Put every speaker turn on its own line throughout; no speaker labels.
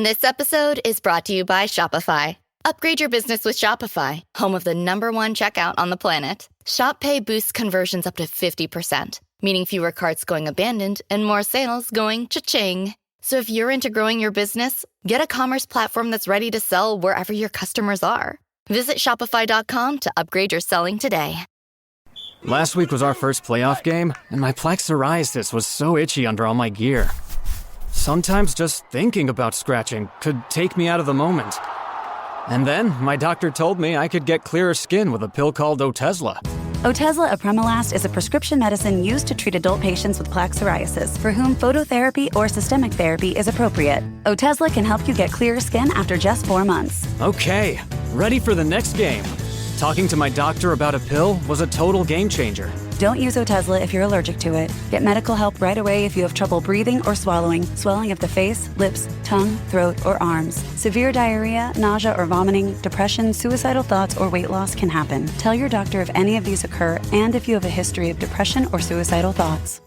This episode is brought to you by Shopify. Upgrade your business with Shopify, home of the #1 checkout on the planet. Shop Pay boosts conversions up to 50%, meaning fewer carts going abandoned and more sales going cha-ching. So if you're into growing your business, get a commerce platform that's ready to sell wherever your customers are. Visit shopify.com to upgrade your selling today.
Last week was our first playoff game, and my plaque psoriasis was so itchy under all my gear. Sometimes just thinking about scratching could take me out of the moment. And then my doctor told me I could get clearer skin with a pill called Otezla.
Otezla apremilast is a prescription medicine used to treat adult patients with plaque psoriasis for whom phototherapy or systemic therapy is appropriate. Otezla can help you get clearer skin after just 4 months.
Okay, ready for the next game. Talking to my doctor about a pill was a total game changer.
Don't use Otezla if you're allergic to it. Get medical help right away if you have trouble breathing or swallowing, swelling of the face, lips, tongue, throat, or arms. Severe diarrhea, nausea or vomiting, depression, suicidal thoughts, or weight loss can happen. Tell your doctor if any of these occur and if you have a history of depression or suicidal thoughts.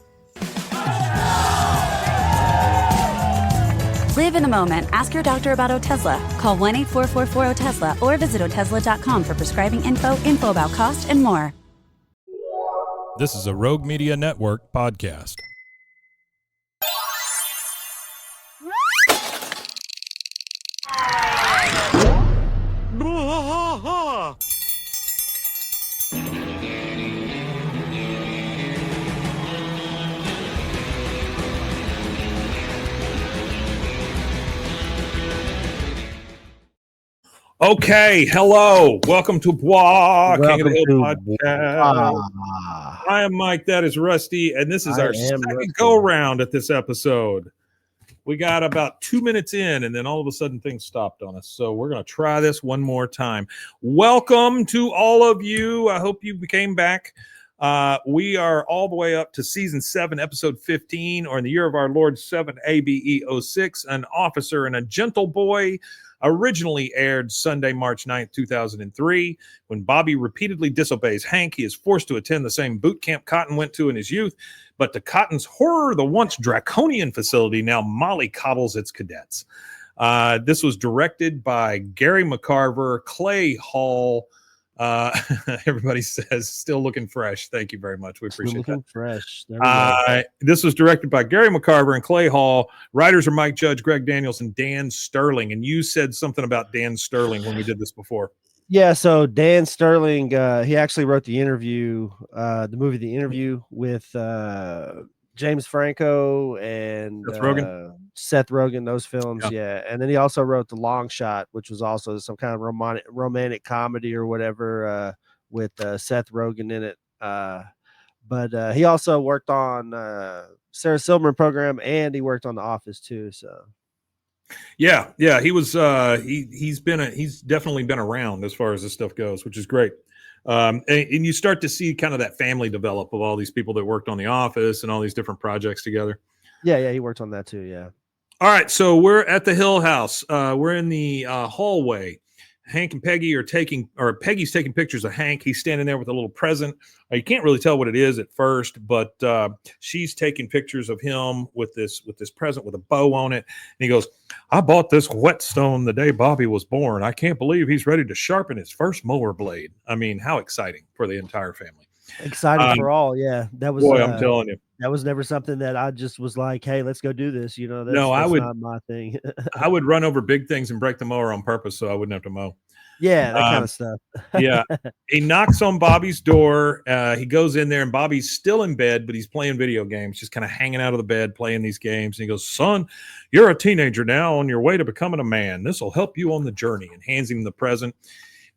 Live in the moment. Ask your doctor about Otezla. Call 1-844-4-OTEZLA or visit Otezla.com for prescribing info about cost, and more.
This is a Rogue Media Network podcast. Okay, hello. Welcome to Bois, King of the Hill podcast. I am Mike, that is Rusty, and this is our second go-round at this episode. We got about 2 minutes in, and then all of a sudden things stopped on us. So we're going to try this one more time. Welcome to all of you. I hope you came back. We are all the way up to Season 7, Episode 15, or in the year of our Lord 7 ABE 06, An Officer and a Gentle Boy. Originally aired Sunday, March 9th, 2003. When Bobby repeatedly disobeys Hank, he is forced to attend the same boot camp Cotton went to in his youth. But to Cotton's horror, the once draconian facility now mollycoddles its cadets. This was directed by Gary McCarver, Clay Hall. Everybody says still looking fresh. Thank you very much. We appreciate that.
Fresh.
This was directed by Gary McCarver and Clay Hall. Writers are Mike Judge, Greg Daniels, and Dan Sterling. And you said something about Dan Sterling when we did this before.
Yeah, so Dan Sterling, he actually wrote the movie The Interview with James Franco and Seth Rogen, those films, yeah. And then he also wrote The Long Shot, which was also some kind of romantic comedy or whatever with Seth Rogen in it. But he also worked on Sarah Silverman Program, and he worked on The Office too. So
yeah, he was he's definitely been around as far as this stuff goes, which is great. And you start to see kind of that family develop of all these people that worked on The Office and all these different projects together.
Yeah, he worked on that too. Yeah.
All right, so we're at the Hill House. We're in the hallway. Hank and Peggy Peggy's taking pictures of Hank. He's standing there with a little present. You can't really tell what it is at first, but she's taking pictures of him with this present with a bow on it. And he goes, "I bought this whetstone the day Bobby was born. I can't believe he's ready to sharpen his first mower blade." I mean, how exciting for the entire family.
Exciting for all, yeah. That was
I'm telling you.
That was never something that I just was like, "Hey, let's go do this." That's not my thing.
I would run over big things and break the mower on purpose so I wouldn't have to mow.
Yeah, that kind of stuff.
Yeah. He knocks on Bobby's door. He goes in there, and Bobby's still in bed, but he's playing video games, just kind of hanging out of the bed, playing these games. And he goes, "Son, you're a teenager now on your way to becoming a man. This will help you on the journey," and hands him the present.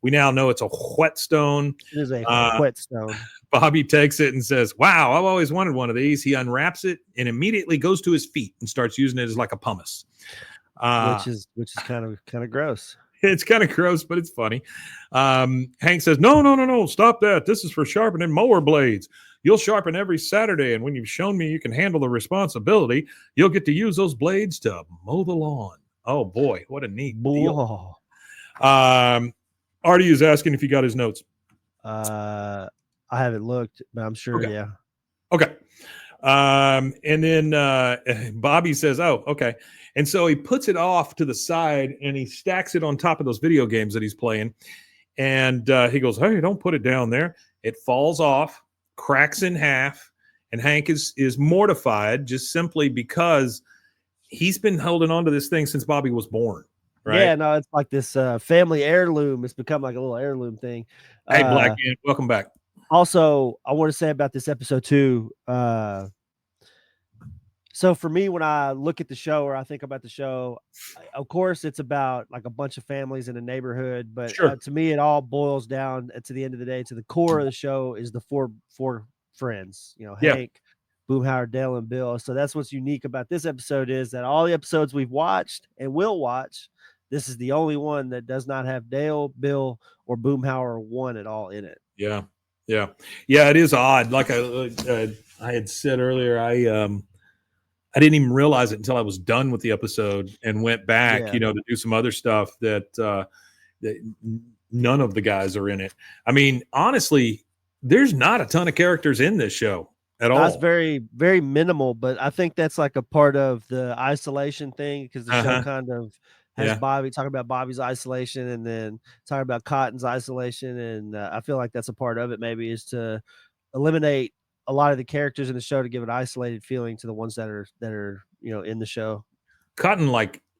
We now know it's a whetstone.
It is a whetstone.
Bobby takes it and says, "Wow, I've always wanted one of these." He unwraps it and immediately goes to his feet and starts using it as like a pumice.
Which is kind of gross.
It's kind of gross, but it's funny. Hank says, No, stop that. This is for sharpening mower blades. You'll sharpen every Saturday, and when you've shown me you can handle the responsibility, you'll get to use those blades to mow the lawn. Oh, boy, what a neat deal. Artie is asking if you got his notes.
I haven't looked, but I'm sure,
okay.
Yeah.
Okay. And then Bobby says, "Oh, okay." And so he puts it off to the side and he stacks it on top of those video games that he's playing. And he goes, "Hey, don't put it down there." It falls off, cracks in half, and Hank is mortified just simply because he's been holding on to this thing since Bobby was born. Right?
Yeah, no, it's like this family heirloom. It's become like a little heirloom thing.
Hey, Black Ant, welcome back.
Also, I want to say about this episode too. So for me, when I look at the show or I think about the show, of course, it's about like a bunch of families in a neighborhood. But to me, it all boils down to the end of the day, to the core of the show is the four friends, Hank, Boomhauer, Dale, and Bill. So that's what's unique about this episode is that all the episodes we've watched and will watch, this is the only one that does not have Dale, Bill, or Boomhauer one at all in it.
Yeah. It is odd. Like I had said earlier, I didn't even realize it until I was done with the episode and went back, to do some other stuff that none of the guys are in it. I mean, honestly, there's not a ton of characters in this show at all.
That's very, very minimal, but I think that's like a part of the isolation thing because the show kind of has Bobby talking about Bobby's isolation and then talking about Cotton's isolation. And I feel like that's a part of it maybe is to eliminate a lot of the characters in the show to give an isolated feeling to the ones that are in the show.
Cotton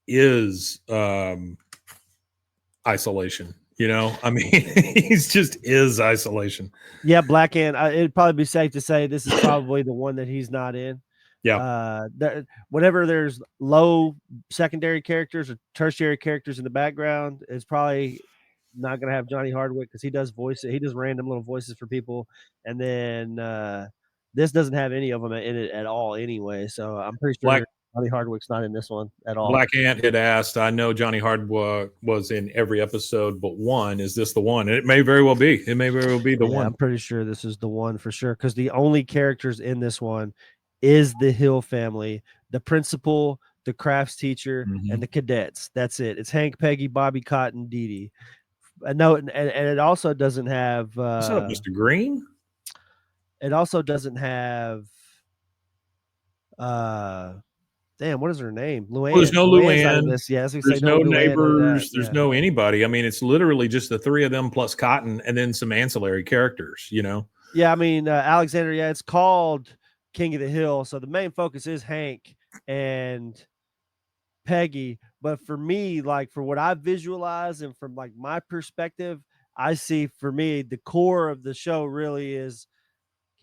is isolation, I mean, he's just is isolation.
Yeah, Black Ant, it'd probably be safe to say this is probably the one that he's not in.
Yeah.
Whenever there's low secondary characters or tertiary characters in the background, it's probably not going to have Johnny Hardwick because he does voices. He does random little voices for people. And then this doesn't have any of them in it at all anyway. So I'm pretty sure Johnny Hardwick's not in this one at all.
Black Ant had asked, I know Johnny Hardwick was in every episode but one. Is this the one? And it may very well be. It may very well be the one.
I'm pretty sure this is the one for sure because the only characters in this one is the Hill family, the principal, the crafts teacher, and the cadets. That's it. It's Hank, Peggy, Bobby, Cotton, Dee Dee. No, and it also doesn't have
what's up, Mr. Green?
It also doesn't have damn, what is her name? Luann.
Well, there's no Luann.
There's
no neighbors. There's no anybody. I mean, it's literally just the three of them plus Cotton and then some ancillary characters,
Yeah, I mean, Alexander, it's called King of the Hill. So the main focus is Hank and Peggy. But for me, like for what I visualize and from like my perspective, I see for me, the core of the show really is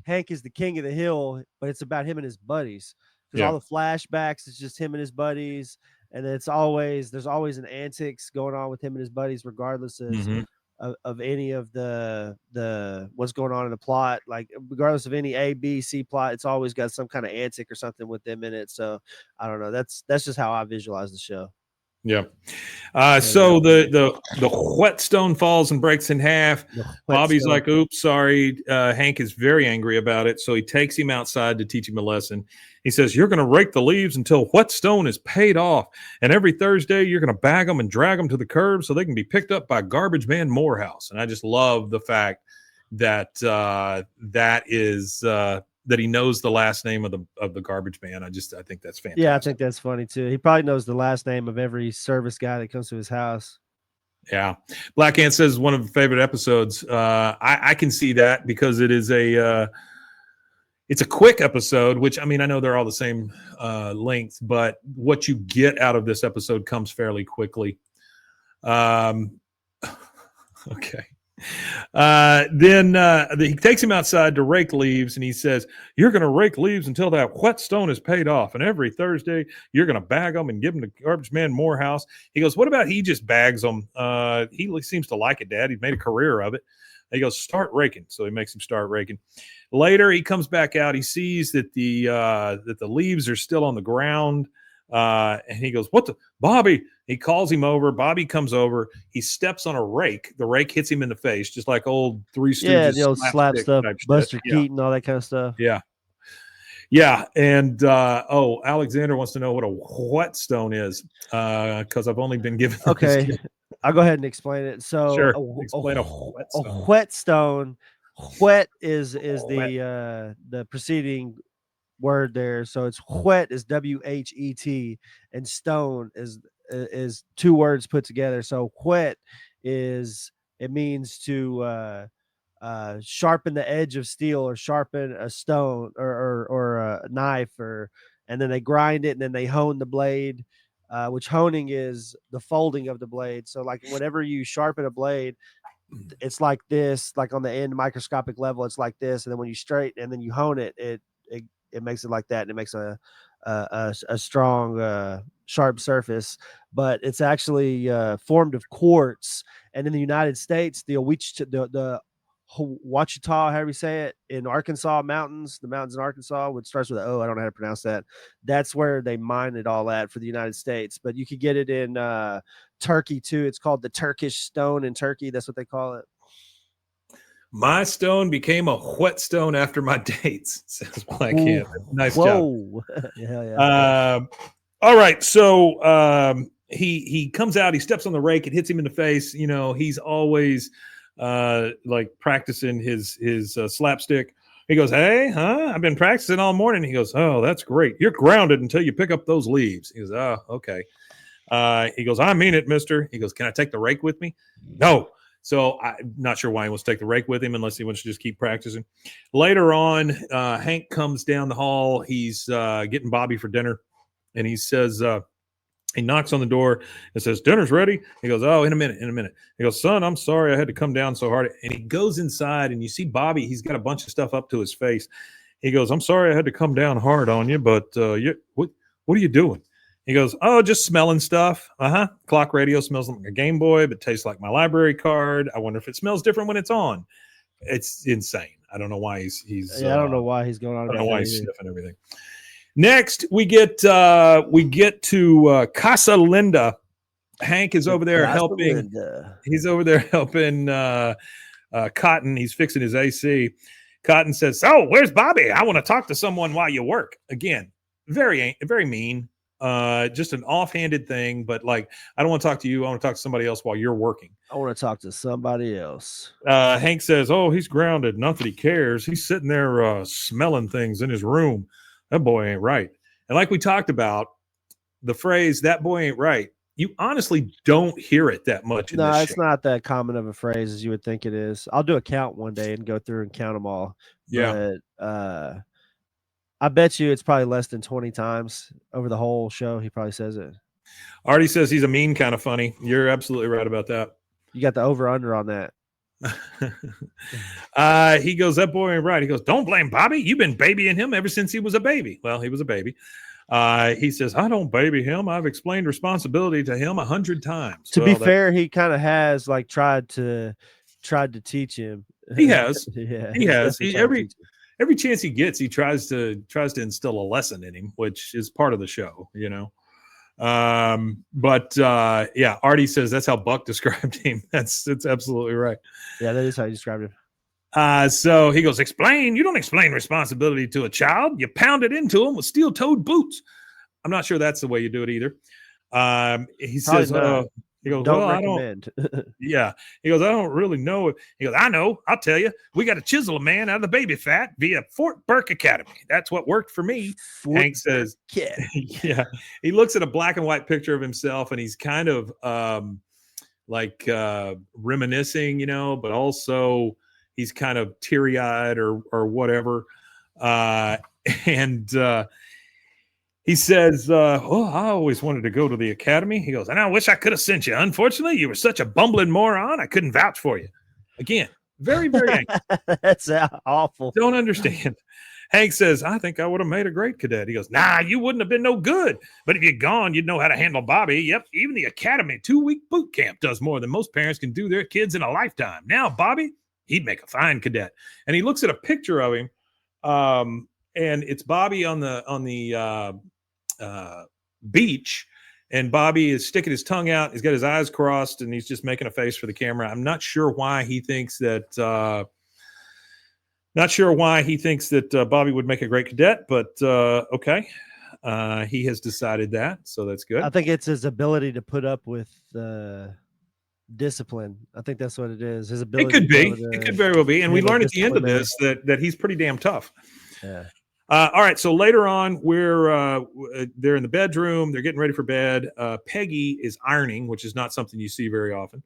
Hank is the king of the hill, but it's about him and his buddies. Because all the flashbacks, it's just him and his buddies. And there's always an antics going on with him and his buddies, regardless of any of the what's going on in the plot. Like regardless of any A, B, C plot, it's always got some kind of antic or something with them in it. So I don't know. That's just how I visualize the show.
Yeah. So the whetstone falls and breaks in half. Bobby's like, oops, sorry. Hank is very angry about it. So he takes him outside to teach him a lesson. He says, you're going to rake the leaves until whetstone is paid off. And every Thursday, you're going to bag them and drag them to the curb so they can be picked up by Garbage Man Morehouse. And I just love the fact that that he knows the last name of the garbage man. I think that's fantastic.
Yeah, I think that's funny too. He probably knows the last name of every service guy that comes to his house.
Yeah. Black Ant says one of the favorite episodes. I can see that because it is it's a quick episode, which I mean, I know they're all the same length, but what you get out of this episode comes fairly quickly. Okay. Then he takes him outside to rake leaves, and he says, you're going to rake leaves until that whetstone is paid off. And every Thursday, you're going to bag them and give them to Garbage Man Morehouse. He goes, what about he just bags them? He seems to like it, Dad. He's made a career of it. He goes, start raking. So he makes him start raking. Later, he comes back out. He sees that the leaves are still on the ground. And he goes, what the Bobby? He calls him over. Bobby comes over. He steps on a rake. The rake hits him in the face, just like old Three Stooges.
Yeah, the old slap stuff, Buster Keaton, all that kind of stuff.
Yeah. Yeah. And Alexander wants to know what a whetstone is, because I've only been given.
Okay. I'll go ahead and explain it. So
sure. Explain a whetstone.
A whetstone. Whet is the preceding word there. So it's whet is WHET, and stone is two words put together. So whet it means to sharpen the edge of steel, or sharpen a stone, or a knife, and then they grind it, and then they hone the blade, which honing is the folding of the blade. So like whenever you sharpen a blade, it's like this, like on the end microscopic level, it's like this, and then when you straighten and then you hone it, it makes it like that, and it makes a strong sharp surface. But it's actually formed of quartz. And in the United States, the Ouachita, however you say it, in Arkansas mountains, the mountains in Arkansas, which starts with an O, I don't know how to pronounce that. That's where they mine it all at for the United States. But you could get it in Turkey too. It's called the Turkish stone in Turkey. That's what they call it.
My stone became a whetstone after my dates, says Black Hand. Nice
Whoa.
job.
Yeah.
All right. So he comes out, he steps on the rake, it hits him in the face. You know, he's always like practicing his slapstick. He goes, "Hey, I've been practicing all morning." He goes, "Oh, that's great. You're grounded until you pick up those leaves." He goes, "Oh, okay." He goes, "I mean it, mister." He goes, "Can I take the rake with me?" No. So I'm not sure why he wants to take the rake with him, unless he wants to just keep practicing. Later on, Hank comes down the hall. He's getting Bobby for dinner, and he says, he knocks on the door and says, "Dinner's ready." He goes, "Oh, in a minute. He goes, "Son, I'm sorry I had to come down so hard." And he goes inside, and you see Bobby. He's got a bunch of stuff up to his face. He goes, "I'm sorry I had to come down hard on you, but what are you doing?" He goes, "Oh, just smelling stuff." Clock radio smells like a Game Boy, but tastes like my library card. I wonder if it smells different when it's on. It's insane. I don't know why he's
I don't know why he's going on.
I don't know why he's sniffing everything. Next, we get to Casa Linda. Hank is over there helping. He's over there helping Cotton. He's fixing his AC. Cotton says, "So, where's Bobby? I want to talk to someone while you work." Again, very mean. Just an offhanded thing, but like, I don't want to talk to you. I want to talk to somebody else while you're working.
I want to talk to somebody else.
Hank says, "Oh, he's grounded. Not that he cares. He's sitting there smelling things in his room. That boy ain't right." And like we talked about, the phrase "that boy ain't right," you honestly don't hear it that much.
No, it's not that common of a phrase as you would think it is. I'll do a count one day and go through and count them all.
Yeah.
But, I bet you it's probably less than 20 times over the whole show. He probably says it.
Artie says he's a mean kind of funny. You're absolutely right about that.
You got the over-under on that.
He goes, "That boy ain't right." He goes, "Don't blame Bobby. You've been babying him ever since he was a baby." Well, he was a baby. He says, "I don't baby him. I've explained responsibility to him 100 times."
To be fair, he kind of has like tried to teach him.
He has.
Yeah,
he has. Every chance he gets, he tries to instill a lesson in him, which is part of the show, you know. But Artie says that's how Buck described him. That's absolutely right.
Yeah, that is how he described him.
So he goes, "Explain. You don't explain responsibility to a child. You pound it into him with steel-toed boots." I'm not sure that's the way you do it either. He says, he goes,
"Don't
well,
recommend."
I don't. Yeah. He goes, "I don't really know." He goes, "I know. I'll tell you. We got to chisel a man out of the baby fat via Fort Burke Academy. That's what worked for me." Hank says, "Yeah." He looks at a black and white picture of himself, and he's kind of reminiscing, you know, but also he's kind of teary-eyed or whatever. He says, "Oh, I always wanted to go to the academy." He goes, "And I wish I could have sent you. Unfortunately, you were such a bumbling moron. I couldn't vouch for you." Again, very, very angry.
That's awful.
Don't understand. Hank says, "I think I would have made a great cadet." He goes, "Nah, you wouldn't have been no good. But if you'd gone, you'd know how to handle Bobby. Yep, even the academy 2-week boot camp does more than most parents can do their kids in a lifetime. Now, Bobby, he'd make a fine cadet." And he looks at a picture of him, and it's Bobby on the beach, and Bobby is sticking his tongue out. He's got his eyes crossed, and he's just making a face for the camera. I'm not sure why he thinks that Bobby would make a great cadet, but okay. He has decided that, so that's good.
I think it's his ability to put up with discipline. I think that's what it is. His ability.
It could be. It could very well be. And we learn at the end of this that he's pretty damn tough.
Yeah.
All right, so later on, they're in the bedroom. They're getting ready for bed. Peggy is ironing, which is not something you see very often.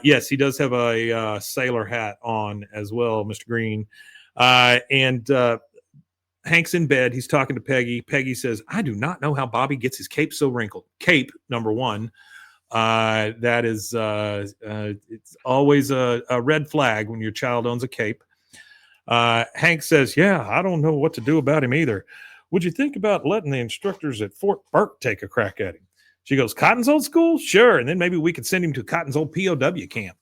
Yes, he does have a sailor hat on as well, Mr. Green. And Hank's in bed. He's talking to Peggy. Peggy says, I do not know how Bobby gets his cape so wrinkled. Cape, number one. That is, it's always a red flag when your child owns a cape. Hank says, yeah, I don't know what to do about him either. Would you think about letting the instructors at Fort Burke take a crack at him? She goes, Cotton's old school? Sure. And then maybe we could send him to Cotton's old POW camp.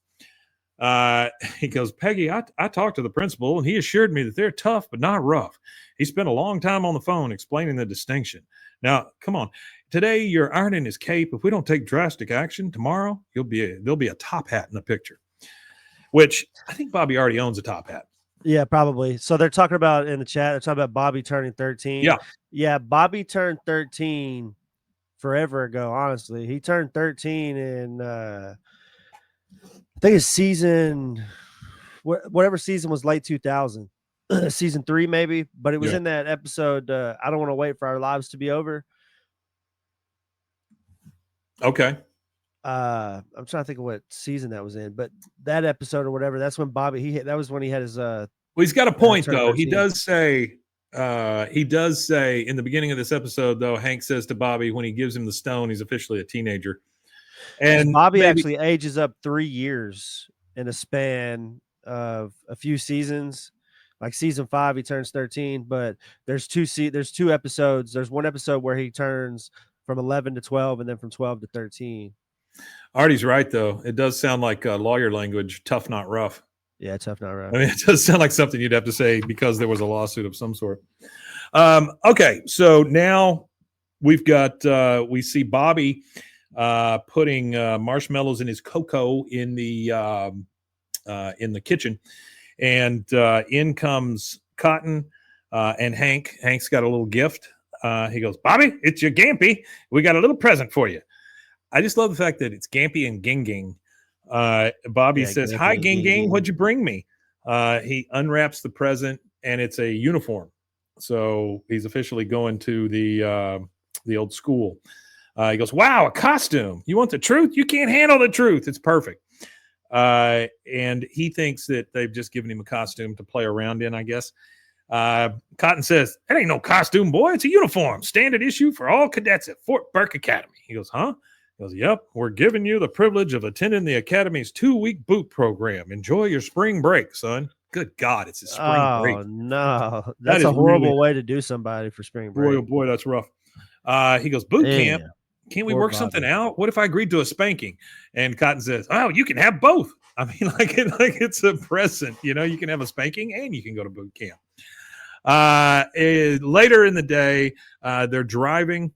He goes, Peggy, I talked to the principal and he assured me that they're tough, but not rough. He spent a long time on the phone explaining the distinction. Now, come on. Today, you're ironing his cape. If we don't take drastic action tomorrow, there'll be a top hat in the picture, which I think Bobby already owns a top hat.
Yeah, probably. So they're talking about in the chat, they're talking about Bobby turning 13.
Yeah.
Yeah, Bobby turned 13 forever ago, honestly. He turned 13 in I think his season, whatever season was late 2000, season 3 maybe, but it was in that episode, I Don't Want to Wait for Our Lives to Be Over.
Okay.
I'm trying to think of what season that was in, but that episode or whatever, that's when Bobby, that was when he had his
well, he's got a point though. He does say in the beginning of this episode though, Hank says to Bobby when he gives him the stone, he's officially a teenager. And
Bobby actually ages up 3 years in a span of a few seasons. Like season 5, he turns 13, but there's two episodes. There's one episode where he turns from 11 to 12 and then from 12 to 13.
Artie's right though. It does sound like lawyer language, tough, not rough.
Yeah, tough, not rough.
I mean, it does sound like something you'd have to say because there was a lawsuit of some sort. Okay, so now we've got we see Bobby putting marshmallows in his cocoa in the kitchen, and in comes Cotton and Hank. Hank's got a little gift. He goes, Bobby, it's your Gampy. We got a little present for you. I just love the fact that it's Gampy and Ging Ging. Bobby says, hi, Ging Ging, what'd you bring me? He unwraps the present, and it's a uniform. So he's officially going to the old school. He goes, wow, a costume. You want the truth? You can't handle the truth. It's perfect. And he thinks that they've just given him a costume to play around in, I guess. Cotton says, that ain't no costume, boy. It's a uniform. Standard issue for all cadets at Fort Burke Academy. He goes, huh? He goes, yep, we're giving you the privilege of attending the Academy's 2-week boot program. Enjoy your spring break, son. Good God, it's a spring break.
Oh, no. That's a horrible way to do somebody for spring break.
Boy, oh boy, that's rough. He goes, boot camp. Can't we work something out? What if I agreed to a spanking? And Cotton says, oh, you can have both. I mean, like it's a present. You know, you can have a spanking and you can go to boot camp. Later in the day, they're driving.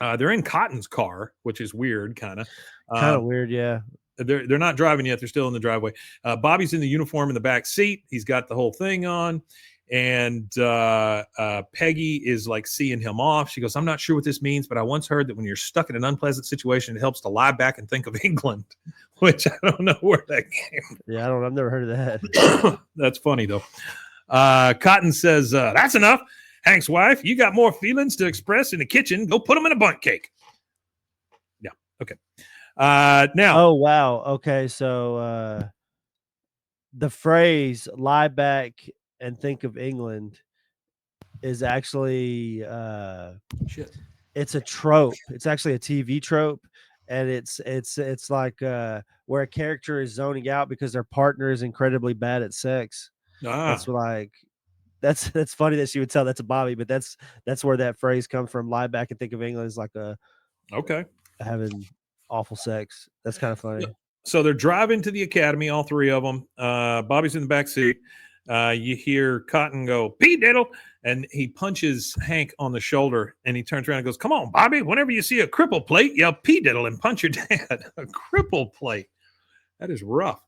They're in Cotton's car, which is weird, kind of
weird. Yeah.
They're not driving yet. They're still in the driveway. Bobby's in the uniform in the back seat. He's got the whole thing on. And Peggy is like seeing him off. She goes, I'm not sure what this means, but I once heard that when you're stuck in an unpleasant situation, it helps to lie back and think of England, which I don't know where that came from.
Yeah, I've never heard of that.
That's funny, though. Cotton says, that's enough. Hank's wife, you got more feelings to express in the kitchen. Go put them in a bundt cake. Yeah. Okay. Now.
Oh, wow. Okay. So the phrase lie back and think of England is actually it's a trope. It's actually a TV trope. And it's like where a character is zoning out because their partner is incredibly bad at sex. That's like that's funny that she would tell that to Bobby, but that's where that phrase comes from. Lie back and think of England is like having awful sex. That's kind of funny.
So they're driving to the academy, all three of them. Bobby's in the back seat. You hear Cotton go, P diddle, and he punches Hank on the shoulder, and he turns around and goes, come on, Bobby, whenever you see a cripple plate, yell P diddle and punch your dad. A cripple plate. That is rough.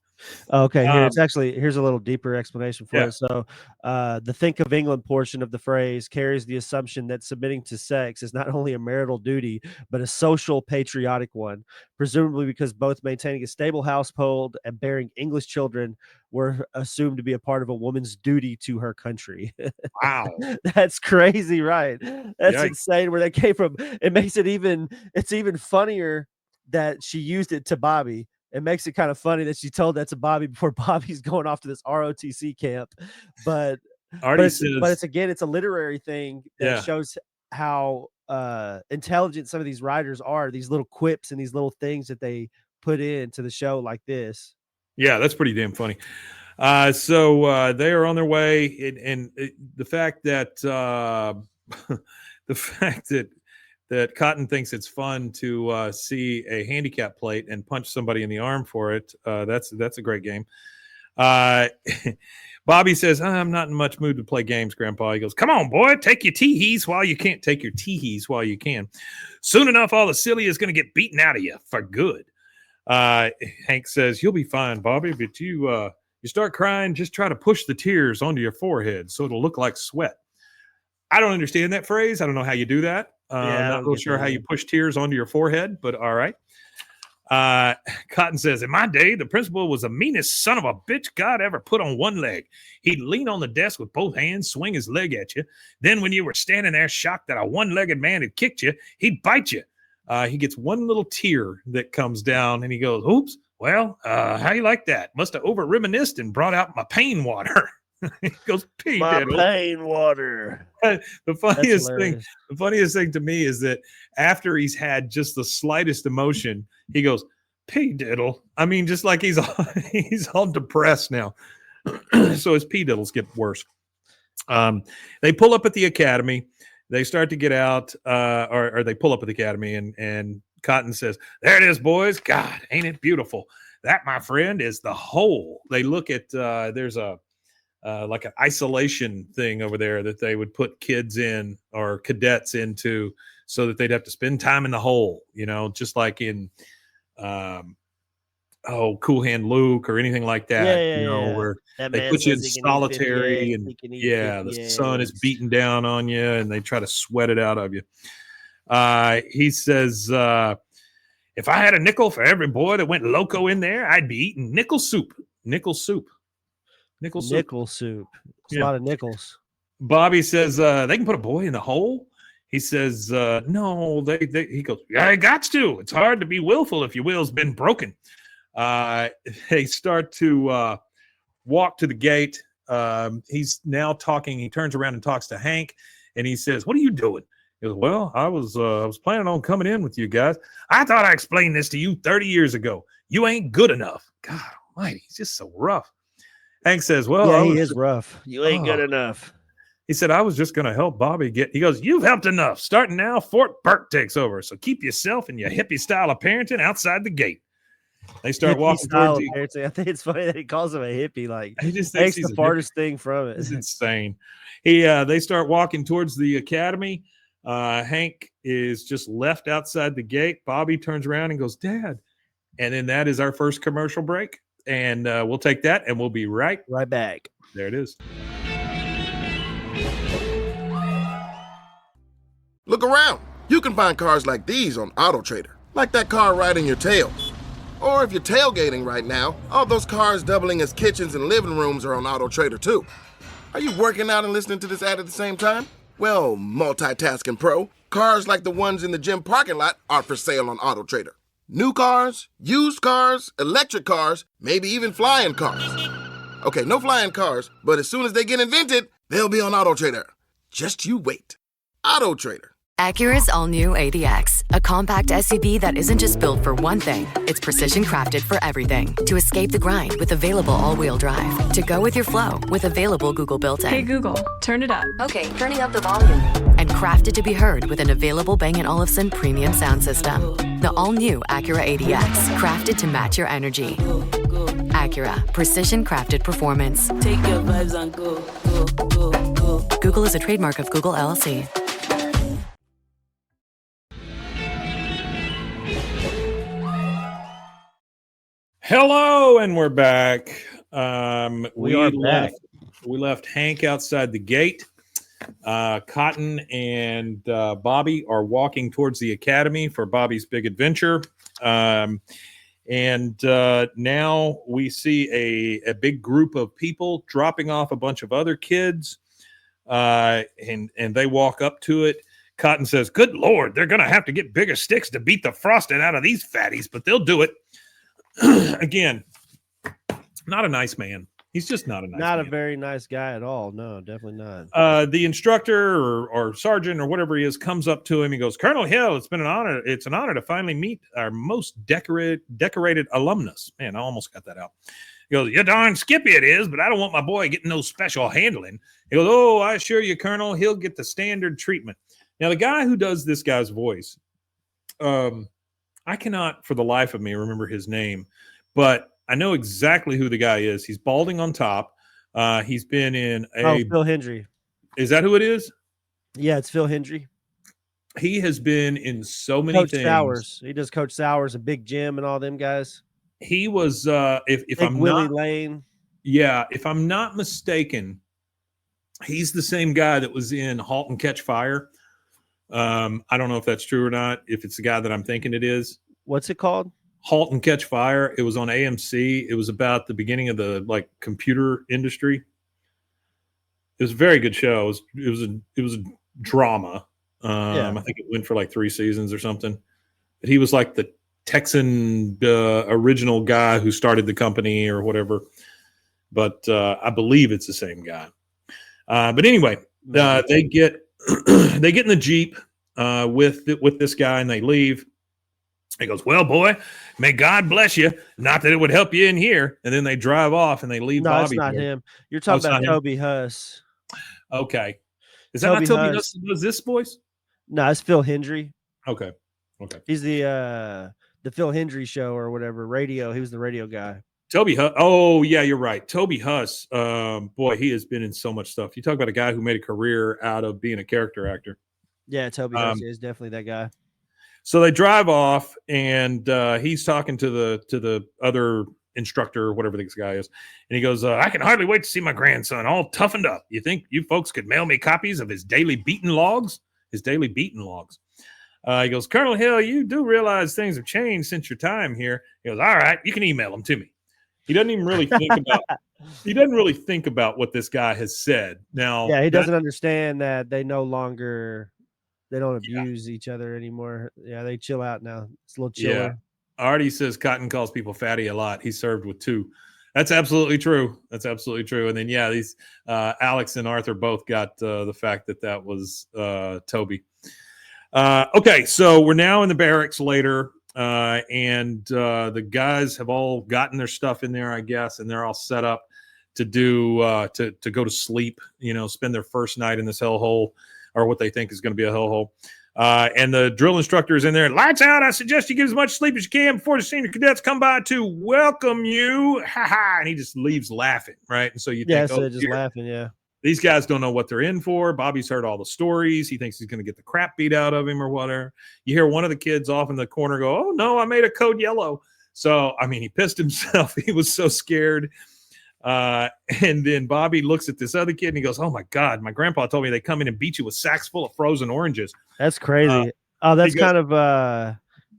Okay, here's a little deeper explanation for it. So, the "think of England" portion of the phrase carries the assumption that submitting to sex is not only a marital duty but a social patriotic one, presumably because both maintaining a stable household and bearing English children were assumed to be a part of a woman's duty to her country.
Wow,
that's crazy, right? That's
Yikes.
insane. Where that came from. It makes it even funnier that she used it to Bobby. It makes it kind of funny that she told that to Bobby before Bobby's going off to this ROTC camp. But it's a literary thing that shows how intelligent some of these writers are, these little quips and these little things that they put into the show like this.
Yeah, that's pretty damn funny. So they are on their way, and the fact that that Cotton thinks it's fun to see a handicap plate and punch somebody in the arm for it. That's a great game. Bobby says, I'm not in much mood to play games, Grandpa. He goes, come on, boy, take your tee-hees while you can. Take your tee-hees while you can. Soon enough, all the silly is going to get beaten out of you for good. Hank says, you'll be fine, Bobby, but you start crying, just try to push the tears onto your forehead so it'll look like sweat. I don't understand that phrase. I don't know how you do that. Not real sure how you push tears onto your forehead, but all right. Cotton says, in my day, the principal was the meanest son of a bitch God ever put on one leg. He'd lean on the desk with both hands, swing his leg at you. Then when you were standing there shocked that a one-legged man had kicked you, he'd bite you. He gets one little tear that comes down, and he goes, oops, well, how you like that? Must have over-reminisced and brought out my pain water. He goes,
my pain water.
The funniest thing to me is that after he's had just the slightest emotion, he goes, P diddle. I mean, just like he's all depressed now. So his P diddles get worse. They pull up at the academy. They start to get out, or they pull up at the academy, and Cotton says, there it is, boys. God, ain't it beautiful? That, my friend, is the hole. They look at, there's a, like an isolation thing over there that they would put kids in or cadets into so that they'd have to spend time in the hole, just like in, Cool Hand Luke or anything like that, where they put you in solitary and the sun is beating down on you and they try to sweat it out of you. He says, if I had a nickel for every boy that went loco in there, I'd be eating nickel soup. Nickel soup.
It's a lot of nickels.
Bobby says, they can put a boy in the hole. He says, no, he goes, yeah, I got to. It's hard to be willful if your will's been broken. They start to walk to the gate. He's now talking. He turns around and talks to Hank, and he says, what are you doing? He goes, well, I was planning on coming in with you guys. I thought I explained this to you 30 years ago. You ain't good enough. God almighty, he's just so rough. Hank says, well,
he is rough. You ain't good enough.
He said, I was just going to help Bobby he goes, you've helped enough. Starting now, Fort Burke takes over. So keep yourself and your hippie style of parenting outside the gate. They start walking towards
the I think it's funny that he calls him a hippie. Like, he just takes the farthest thing from it.
It's insane. They start walking towards the academy. Hank is just left outside the gate. Bobby turns around and goes, Dad. And then that is our first commercial break. And we'll take that, and we'll be right
back.
There it is.
Look around. You can find cars like these on AutoTrader, like that car riding your tail. Or if you're tailgating right now, all those cars doubling as kitchens and living rooms are on AutoTrader too. Are you working out and listening to this ad at the same time? Well, multitasking pro, cars like the ones in the gym parking lot are for sale on AutoTrader. New cars, used cars, electric cars, maybe even flying cars. Okay, no flying cars, but as soon as they get invented, they'll be on AutoTrader. Just you wait. AutoTrader.
Acura's all-new ADX, a compact SUV that isn't just built for one thing. It's precision-crafted for everything. To escape the grind with available all-wheel drive. To go with your flow with available Google built-in.
Hey Google, turn it up.
Okay, turning up the volume. And crafted to be heard with an available Bang & Olufsen premium sound system. The all-new Acura ADX, crafted to match your energy. Acura, precision-crafted performance.
Take your vibes and go, go, go, go.
Google is a trademark of Google LLC.
Hello, and we're back.
We are back.
We left Hank outside the gate. Cotton and Bobby are walking towards the academy for Bobby's big adventure. And now we see a big group of people dropping off a bunch of other kids. And they walk up to it. Cotton says, "Good Lord, they're going to have to get bigger sticks to beat the frosting out of these fatties, but they'll do it." Again, not a nice man. He's just not a nice man.
Not a very nice guy at all. No, definitely not.
The instructor or sergeant or whatever he is comes up to him. He goes, "Colonel Hill, it's been an honor. It's an honor to finally meet our most decorated alumnus." Man, I almost got that out. He goes, "You're darn skippy it is, but I don't want my boy getting no special handling." He goes, "Oh, I assure you, Colonel, he'll get the standard treatment." Now, the guy who does this guy's voice, I cannot for the life of me remember his name, but I know exactly who the guy is. He's balding on top. He's been in
Phil Hendry.
Is that who it is?
Yeah, it's Phil Hendry.
He has been in so many
Coach
things.
Sowers. He does Coach Sowers, a Big Jim, and all them guys.
He was if I'm
Willie
not
Lane.
Yeah, if I'm not mistaken, he's the same guy that was in *Halt and Catch Fire*. I don't know if that's true or not. If it's the guy that I'm thinking it is.
What's it called?
*Halt and Catch Fire*. It was on AMC. It was about the beginning of the computer industry. It was a very good show. It was a drama. I think it went for 3 seasons or something. But he was like the Texan original guy who started the company or whatever. But I believe it's the same guy. But anyway, they get they get in the Jeep with this guy and they leave. He goes, "Well, boy, may God bless you. Not that it would help you in here." And then they drive off and they leave
No,
Bobby.
it's not
there.
him. You're talking about Toby Huss.
Okay. Is that not Toby Huss who does this voice?
No, it's Phil Hendry.
Okay.
He's the Phil Hendry show or whatever, radio. He was the radio guy.
Toby Huss. Oh, yeah, you're right. Toby Huss. Boy, he has been in so much stuff. You talk about a guy who made a career out of being a character actor.
Yeah, Toby Huss is definitely that guy.
So they drive off, and he's talking to the other instructor or whatever this guy is, and he goes, "I can hardly wait to see my grandson all toughened up. You think you folks could mail me copies of his daily beating logs?" He goes, "Colonel Hill, you do realize things have changed since your time here." He goes, "All right, you can email them to me." He doesn't even really think about. He doesn't really think about what this guy has said. Now,
yeah, he doesn't understand that they no longer. They don't abuse each other anymore. Yeah, they chill out now. It's a little chiller.
Yeah. Artie says Cotton calls people fatty a lot. He served with 2. That's absolutely true. And then, these Alex and Arthur both got the fact that was Toby. Okay, so we're now in the barracks later, and the guys have all gotten their stuff in there, I guess, and they're all set up to do to go to sleep, spend their first night in this hellhole. Or what they think is going to be a hellhole. And the drill instructor is in there. "Lights out. I suggest you get as much sleep as you can before the senior cadets come by to welcome you." Ha ha. And he just leaves laughing, right? And so you think,
just laughing, yeah.
These guys don't know what they're in for. Bobby's heard all the stories. He thinks he's going to get the crap beat out of him or whatever. You hear one of the kids off in the corner go, "Oh, no, I made a code yellow." So, he pissed himself. He was so scared. And then Bobby looks at this other kid and he goes, "Oh my God, my grandpa told me they come in and beat you with sacks full of frozen oranges."
That's crazy. That's kind of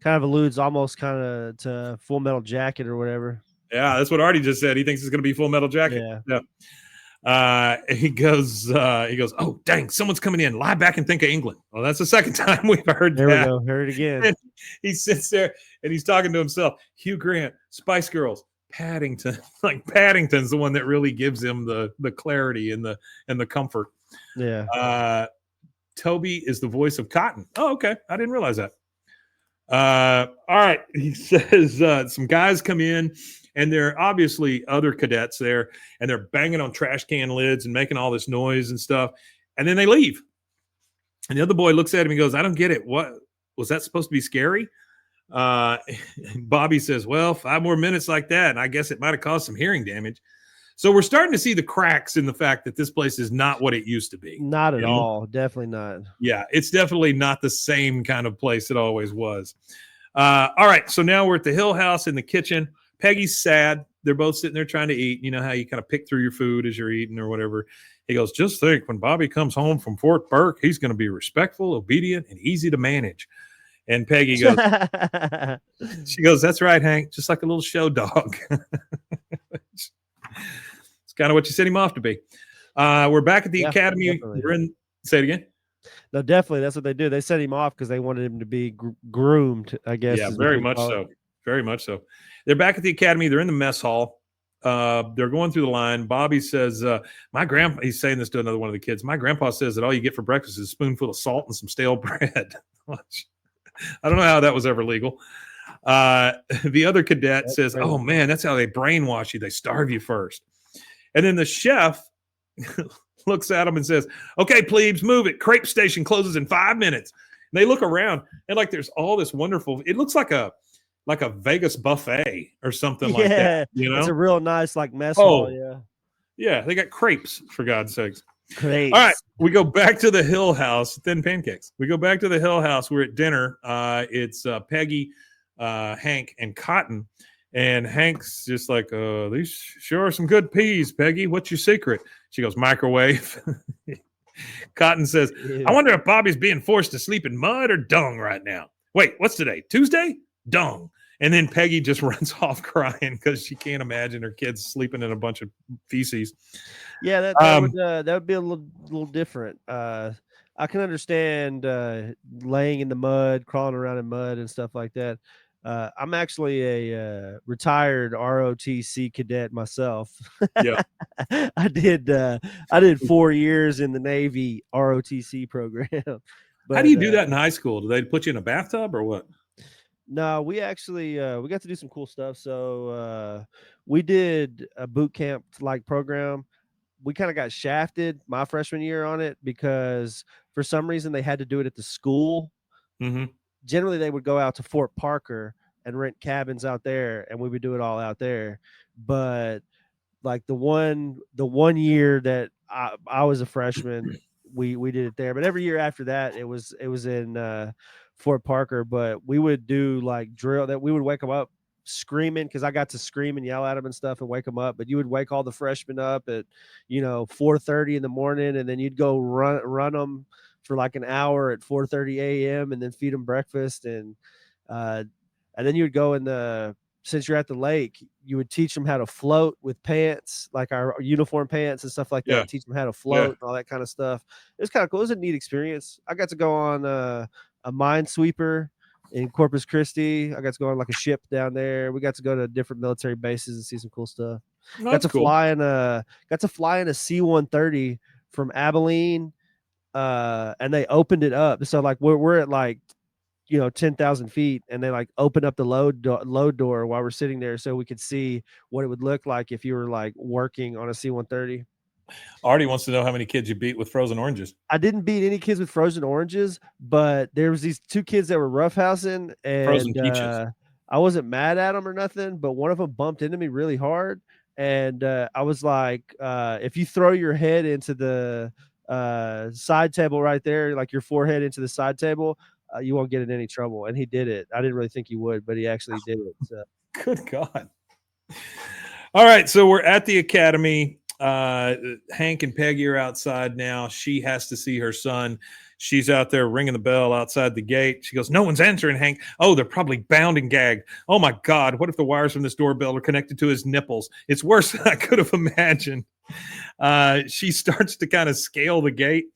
alludes almost kind of to Full Metal Jacket or whatever.
Yeah, that's what Artie just said. He thinks it's going to be Full Metal Jacket. Yeah. He goes, "Oh, dang, someone's coming in. Lie back and think of England." Well, that's the second time we've heard that.
There we go. Heard it again.
And he sits there and he's talking to himself. Hugh Grant, Spice Girls, Paddington. Paddington's the one that really gives him the clarity and the comfort.
Yeah.
Toby is the voice of Cotton. Oh, okay. I didn't realize that. All right. He says some guys come in and there are obviously other cadets there and they're banging on trash can lids and making all this noise and stuff. And then they leave. And the other boy looks at him and goes, "I don't get it. What was that supposed to be scary?" Bobby says, "Well, 5 more minutes like that, and I guess it might have caused some hearing damage." So we're starting to see the cracks in the fact that this place is not what it used to be.
Not at all. Definitely not.
Yeah, it's definitely not the same kind of place it always was. All right, so now we're at the Hill House in the kitchen. Peggy's sad. They're both sitting there trying to eat. You know how you kind of pick through your food as you're eating or whatever. He goes, just think, when Bobby comes home from Fort Burke, he's going to be respectful, obedient, and easy to manage. And Peggy goes, she goes, that's right, Hank, just like a little show dog. It's kind of what you sent him off to be. We're back at the academy. Say it again.
No, definitely. That's what they do. They set him off because they wanted him to be groomed, I guess.
Yeah, very much so. Very much so. They're back at the academy. They're in the mess hall. They're going through the line. Bobby says, my grandpa, he's saying this to another one of the kids. My grandpa says that all you get for breakfast is a spoonful of salt and some stale bread. I don't know how that was ever legal. The other cadet says, oh man, that's how they brainwash you. They starve you first. And then the chef looks at him and says, okay, plebes, move it. Crepe station closes in 5 minutes. And they look around and like there's all this wonderful, it looks like a Vegas buffet or something like that. You know,
it's a real nice like mess hall.
Yeah, they got crepes, for God's sakes.
Crepes.
All right, we go back to the Hill House, thin pancakes. We go back to the Hill House. We're at dinner. It's Peggy, Hank, and Cotton. And Hank's just like, these sure are some good peas, Peggy. What's your secret? She goes, microwave. Cotton says, I wonder if Bobby's being forced to sleep in mud or dung right now. Wait, what's today? Tuesday? Dung. And then Peggy just runs off crying because she can't imagine her kids sleeping in a bunch of feces.
Yeah, that would be a little different. I can understand laying in the mud, crawling around in mud and stuff like that. I'm actually a retired ROTC cadet myself.
Yeah,
I did 4 years in the Navy ROTC program. But,
how do you do that in high school? Do they put you in a bathtub or what?
No, we actually we got to do some cool stuff. So we did a boot camp like program. We kind of got shafted my freshman year on it because for some reason they had to do it at the school.
Mm-hmm.
Generally, they would go out to Fort Parker and rent cabins out there, and we would do it all out there. But like the one year that I was a freshman, we did it there. But every year after that, it was in Fort Parker. But we would do like drill that we would wake them up screaming because I got to scream and yell at them and stuff and wake them up. But you would wake all the freshmen up at 4:30 in the morning, and then you'd go run them for like an hour at 4:30 a.m. and then feed them breakfast and then you would go in since you're at the lake, you would teach them how to float with pants, like our uniform pants and stuff like that. Teach them how to float and all that kind of stuff. It was kind of cool. It was a neat experience. I got to go on a minesweeper in Corpus Christi. I got to go on like a ship down there. We got to go to different military bases and see some cool stuff. Got to fly in a C-130 from Abilene. And they opened it up. So like we're at like 10,000 feet, and they like open up the load door while we're sitting there so we could see what it would look like if you were like working on a C-130.
Artie wants to know how many kids you beat with frozen oranges.
I didn't beat any kids with frozen oranges, but there was these 2 kids that were roughhousing, and
frozen peaches.
I wasn't mad at them or nothing, but one of them bumped into me really hard, and I was like, if you throw your head into the side table right there, like your forehead into the side table, you won't get in any trouble. And he did it. I didn't really think he would, but he actually did it. So.
Good God. All right, so we're at the academy. Hank and Peggy are outside now. She has to see her son. She's out there ringing the bell outside the gate. She goes, no one's answering, Hank. Oh, they're probably bound and gagged. Oh my God, what if the wires from this doorbell are connected to his nipples? It's worse than I could have imagined. She starts to kind of scale the gate.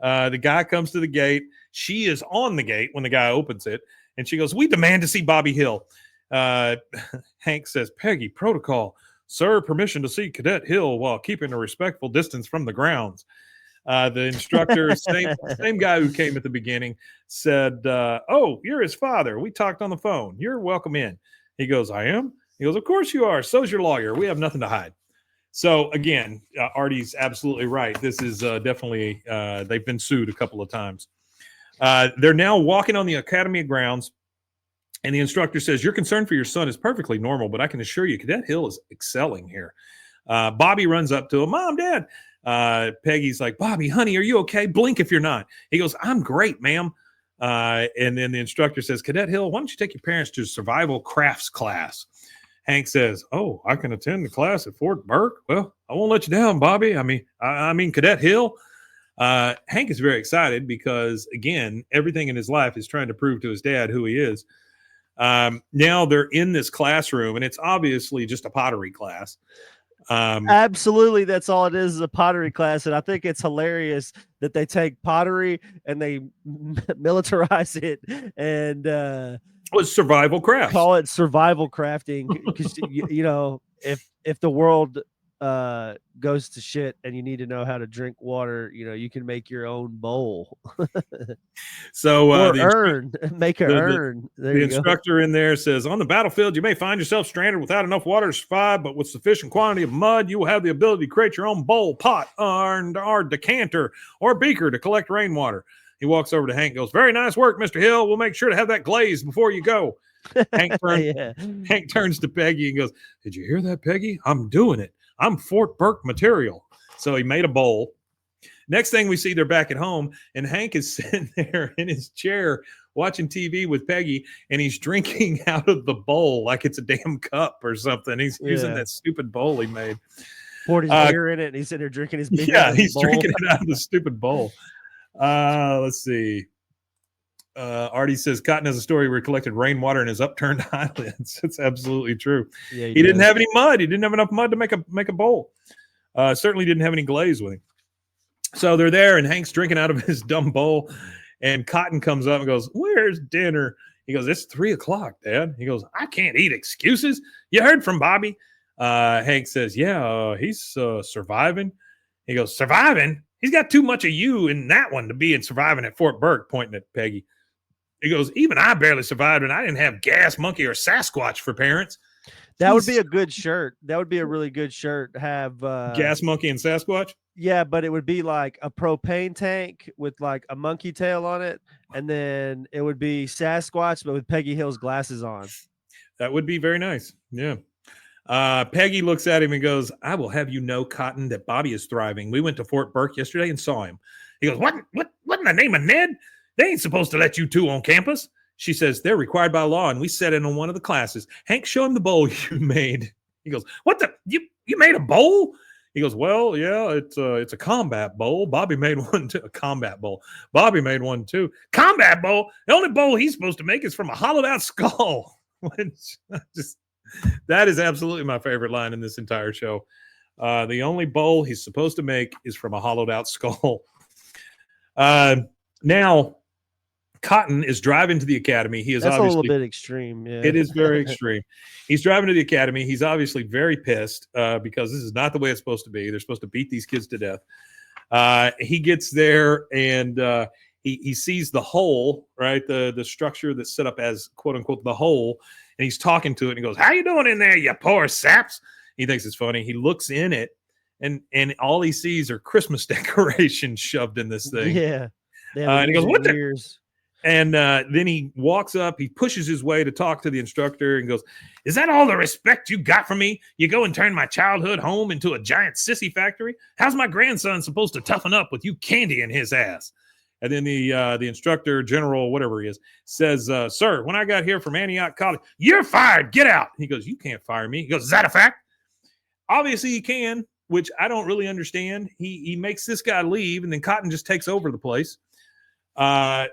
The guy comes to the gate. She is on the gate when the guy opens it. And she goes, we demand to see Bobby Hill. Hank says, Peggy, protocol. Sir, permission to see Cadet Hill while keeping a respectful distance from the grounds. The instructor, same guy who came at the beginning, said, oh, you're his father. We talked on the phone. You're welcome in. He goes, I am? He goes, of course you are. So's your lawyer. We have nothing to hide. So, again, Artie's absolutely right. This is definitely they've been sued a couple of times. They're now walking on the academy grounds, and the instructor says, your concern for your son is perfectly normal, but I can assure you Cadet Hill is excelling here. Bobby runs up to him. Mom, Dad. Peggy's like, Bobby, honey, are you okay? Blink if you're not. He goes, I'm great, ma'am. And then the instructor says, Cadet Hill, why don't you take your parents to survival crafts class? Hank says, "Oh, I can attend the class at Fort Burke. Well, I won't let you down, Bobby. I mean Cadet Hill." Hank is very excited because, again, everything in his life is trying to prove to his dad who he is. Now they're in this classroom, and it's obviously just a pottery class.
Absolutely, that's all it is a pottery class, and I think it's hilarious that they take pottery and they militarize it and
was survival crafts.
Call it survival crafting because you know if the world goes to shit and you need to know how to drink water, you know, you can make your own bowl.
So
or
the
earn, make an urn.
The instructor in there says, on the battlefield, you may find yourself stranded without enough water to survive, but with sufficient quantity of mud, you will have the ability to create your own bowl, pot, or decanter, or beaker to collect rainwater. He walks over to Hank and goes, "Very nice work, Mr. Hill. We'll make sure to have that glazed before you go." Hank turns to Peggy and goes, "Did you hear that, Peggy? I'm doing it. I'm Fort Burke material." So he made a bowl. Next thing we see, they're back at home, and Hank is sitting there in his chair watching TV with Peggy, and he's drinking out of the bowl like it's a damn cup or something. He's using that stupid bowl he made.
Poured his beer in it, and he's sitting there drinking his beer.
Yeah, he's drinking it out of the stupid bowl. Let's see. Artie says Cotton has a story where he collected rainwater in his upturned eyelids. It's absolutely true. Yeah, he didn't have any mud. He didn't have enough mud to make a bowl. Certainly didn't have any glaze with him. So they're there, and Hank's drinking out of his dumb bowl, and Cotton comes up and goes, "Where's dinner?" He goes, "It's 3:00, Dad." He goes, "I can't eat excuses. You heard from Bobby." Hank says, "Yeah, he's surviving." He goes, "Surviving? He's got too much of you in that one to be in surviving at Fort Burke," pointing at Peggy. He goes, "Even I barely survived, and I didn't have Gas Monkey or Sasquatch for parents."
That would be a good shirt. That would be a really good shirt. Have
Gas Monkey and Sasquatch?
Yeah, but it would be like a propane tank with like a monkey tail on it, and then it would be Sasquatch, but with Peggy Hill's glasses on.
That would be very nice. Yeah. Peggy looks at him and goes, "I will have you know, Cotton, that Bobby is thriving. We went to Fort Burke yesterday and saw him." He goes, What in the name of Ned? They ain't supposed to let you two on campus." She says, "They're required by law, and we sat in on one of the classes. Hank, show him the bowl you made." He goes, "What the? You made a bowl?" He goes, "Well, yeah, it's a combat bowl. Bobby made one too. A combat bowl. Bobby made one too. Combat bowl? The only bowl he's supposed to make is from a hollowed out skull." That is absolutely my favorite line in this entire show. The only bowl he's supposed to make is from a hollowed out skull. Now, Cotton is driving to the academy. He is
That's
obviously
a little bit extreme. Yeah.
It is very extreme. He's driving to the academy. He's obviously very pissed because this is not the way it's supposed to be. They're supposed to beat these kids to death. He gets there and he sees the hole, right? The structure that's set up as quote unquote the hole, and he's talking to it and he goes, "How you doing in there, you poor saps?" He thinks it's funny. He looks in it and all he sees are Christmas decorations shoved in this thing.
Yeah.
And he goes, "What the?" And then he walks up, he pushes his way to talk to the instructor and goes, "Is that all the respect you got from me? You go and turn my childhood home into a giant sissy factory? How's my grandson supposed to toughen up with you candy in his ass?" And then the instructor, general, whatever he is, says, "Sir, when I got here from Antioch College," "You're fired. Get out." He goes, "You can't fire me." He goes, "Is that a fact?" Obviously he can, which I don't really understand. He makes this guy leave, and then Cotton just takes over the place.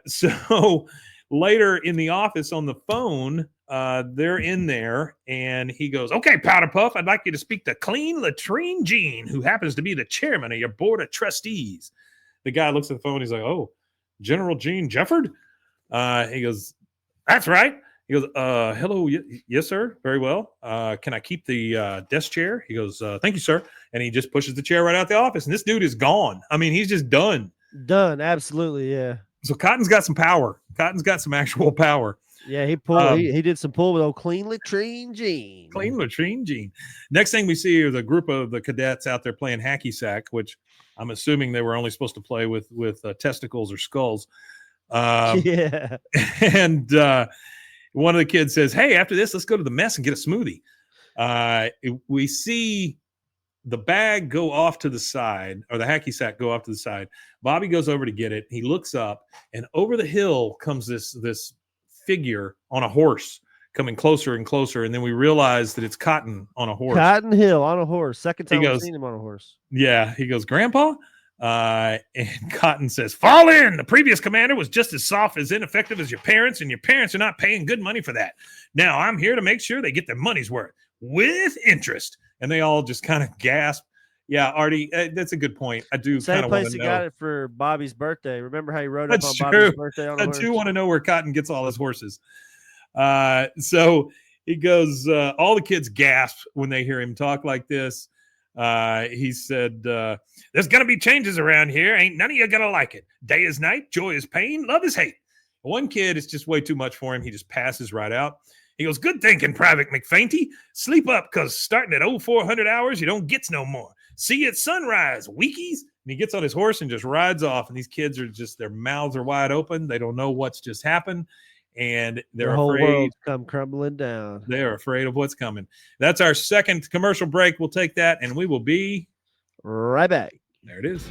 So later in the office on the phone, they're in there and he goes, "Okay, Powder Puff, I'd like you to speak to Clean Latrine Jean, who happens to be the chairman of your board of trustees." The guy looks at the phone. He's like, "Oh, General Gene Jefford?" He goes, "That's right." He goes, "Hello. Yes, sir. Very well. Can I keep the desk chair?" He goes, "Thank you, sir." And he just pushes the chair right out the office. And this dude is gone. I mean, he's just done.
Done. Absolutely. Yeah.
So Cotton's got some power. Cotton's got some actual power.
Yeah, he pulled. He did some pull with old Clean Latrine Jean.
Clean Latrine Jean. Next thing we see is a group of the cadets out there playing hacky sack, which I'm assuming they were only supposed to play with testicles or skulls.
Yeah.
And one of the kids says, "Hey, after this, let's go to the mess and get a smoothie." We see the bag go off to the side, or the hacky sack go off to the side. Bobby goes over to get it. He looks up, and over the hill comes this figure on a horse coming closer and closer, and then we realize that it's Cotton on a horse.
Cotton Hill on a horse. Second time I've seen him on a horse.
Yeah, he goes, Grandpa? And Cotton says, fall in. The previous commander was just as soft as ineffective as your parents, and your parents are not paying good money for that. Now I'm here to make sure they get their money's worth with interest. And they all just kind of gasp. Yeah, Artie, that's a good point. I do kind of want to know. Same place
he got it for Bobby's birthday. Remember how he rode
up
on Bobby's birthday on a horse?
I do want to know where Cotton gets all his horses. So he goes, all the kids gasp when they hear him talk like this. He said, there's going to be changes around here. Ain't none of you going to like it. Day is night, joy is pain, love is hate. One kid, it's just way too much for him. He just passes right out. He goes, good thinking, Private McFainty. Sleep up, because starting at 0400 hours, you don't get no more. See you at sunrise, weekies. And he gets on his horse and just rides off. And these kids are just, their mouths are wide open. They don't know what's just happened. And they're
the whole
afraid.
World's come crumbling down.
They're afraid of what's coming. That's our second commercial break. We'll take that, and we will be
right back.
There it is.